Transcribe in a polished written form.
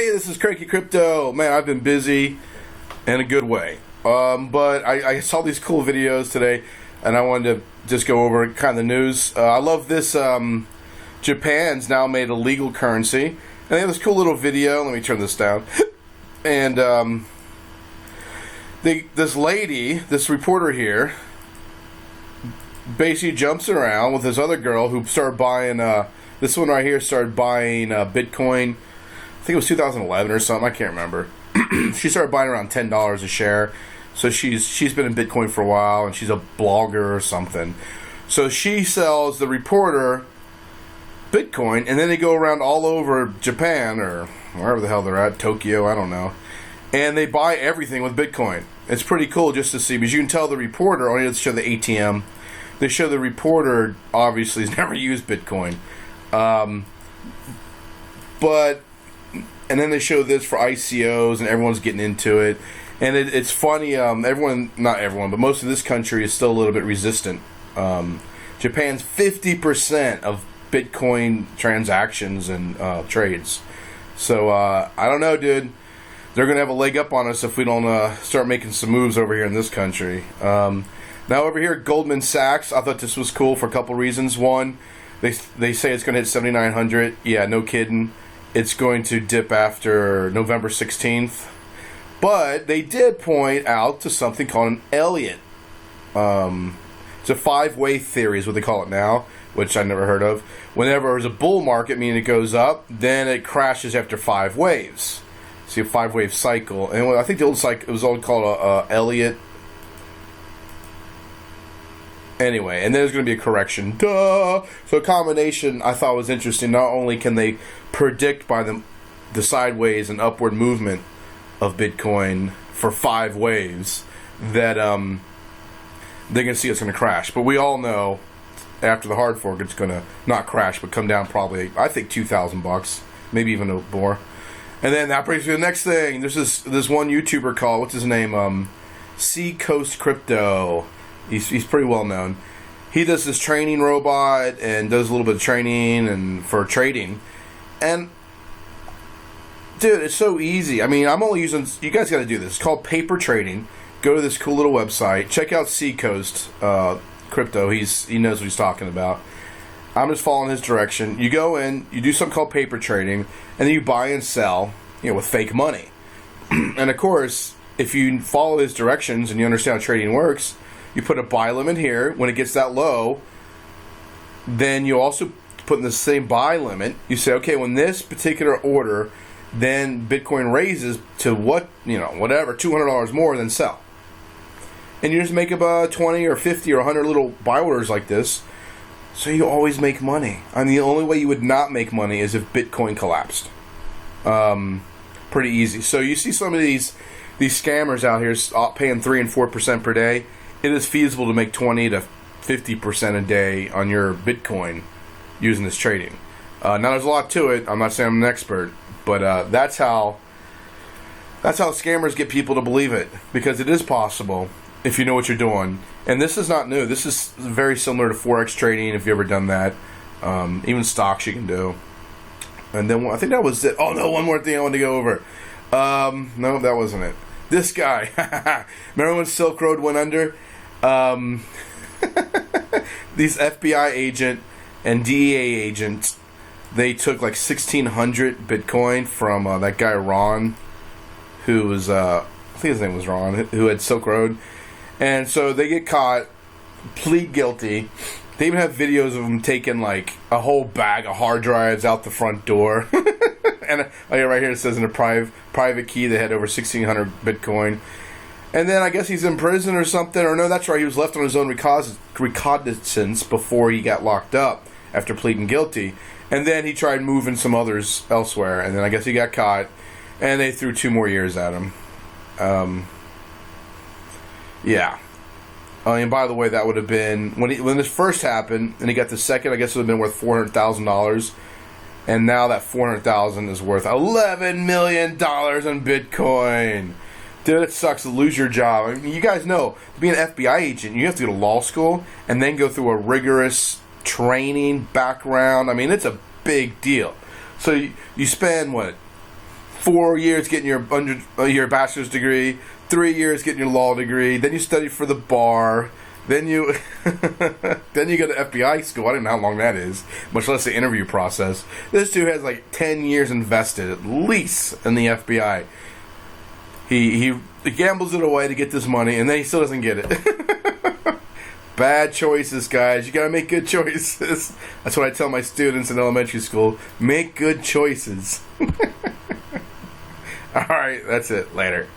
Hey, this is Cranky Crypto. Man, I've been busy in a good way. But I saw these cool videos today, and I wanted to just go over kind of the news. I love this. Japan's now made a legal currency, and they have this cool little video. Let me turn this down. And this lady, this reporter here, basically jumps around with this other girl who started buying. This one right here started buying Bitcoin. I think it was 2011 or something. I can't remember. She started buying around $10 a share. So she's been in Bitcoin for a while, and she's a blogger or something. So she sells the reporter Bitcoin, and then they go around all over Japan or wherever the hell they're at, Tokyo, I don't know, and they buy everything with Bitcoin. It's pretty cool just to see, because you can tell the reporter, only to show the ATM, they show the reporter obviously has never used Bitcoin. But and then they show this for ICOs, and everyone's getting into it. And it's funny, not everyone, but most of this country is still a little bit resistant. Japan's 50% of Bitcoin transactions and trades. So, I don't know, dude. They're going to have a leg up on us if we don't start making some moves over here in this country. Now, over here at Goldman Sachs, I thought this was cool for a couple reasons. One, they say it's going to hit 7,900. Yeah, no kidding. It's going to dip after November 16th. But they did point out to something called an Elliott. It's a five-way theory is what they call it now, which I never heard of. Whenever there's a bull market, meaning it goes up, then it crashes after 5 waves. See, a 5-wave cycle. And I think the old cycle, it was all called a Elliott. Anyway, and then there's going to be a correction. Duh! So a combination I thought was interesting. Not only can they predict by the sideways and upward movement of Bitcoin for 5 waves that they're going to see it's going to crash. But we all know after the hard fork it's going to not crash but come down probably, I think, $2,000, maybe even more. And then that brings me to the next thing. There's this one YouTuber called, what's his name? Seacoast Crypto. He's pretty well known. He does this training robot and does a little bit of training and for trading. And dude, it's so easy. I mean, I'm only using, you guys got to do this. It's called paper trading. Go to this cool little website. Check out Seacoast Crypto. He knows what he's talking about. I'm just following his direction. You go in, you do something called paper trading, and then you buy and sell, with fake money. And of course, if you follow his directions and you understand how trading works, you put a buy limit here. When it gets that low, then you also put in the same buy limit. You say, okay, when this particular order, then Bitcoin raises to whatever, $200 more, then sell. And you just make about 20 or 50 or 100 little buy orders like this, so you always make money. I mean, the only way you would not make money is if Bitcoin collapsed. Pretty easy. So you see some of these scammers out here paying 3 and 4% per day. It is feasible to make 20 to 50% a day on your Bitcoin using this trading. Now there's a lot to it. I'm not saying I'm an expert, but that's how scammers get people to believe it, because it is possible if you know what you're doing. And this is not new. This is very similar to Forex trading, if you've ever done that. Even stocks you can do. And then I think that was it. Oh no, one more thing I wanted to go over. No, that wasn't it. This guy. Remember when Silk Road went under? These FBI agent and DEA agents, they took like 1,600 Bitcoin from that guy Ron, who was, I think his name was Ron, who had Silk Road. And so they get caught, plead guilty. They even have videos of them taking like a whole bag of hard drives out the front door. And right here it says in a private key they had over 1,600 Bitcoin. And then I guess he's in prison or something. Or no, that's right, he was left on his own recognizance before he got locked up after pleading guilty. And then he tried moving some others elsewhere. And then I guess he got caught. And they threw 2 more years at him. Yeah. And by the way, that would have been, when this first happened, and he got the second, I guess it would have been worth $400,000. And now that $400,000 is worth $11 million in Bitcoin. Dude, it sucks to lose your job. I mean, you guys know, to be an FBI agent, you have to go to law school and then go through a rigorous training background. I mean, it's a big deal. So you spend, 4 years getting your bachelor's degree, 3 years getting your law degree, then you study for the bar, then you then you go to FBI school. I don't know how long that is, much less the interview process. This dude has like 10 years invested at least in the FBI. He gambles it away to get this money, and then he still doesn't get it. Bad choices, guys. You gotta make good choices. That's what I tell my students in elementary school. Make good choices. Alright, that's it. Later.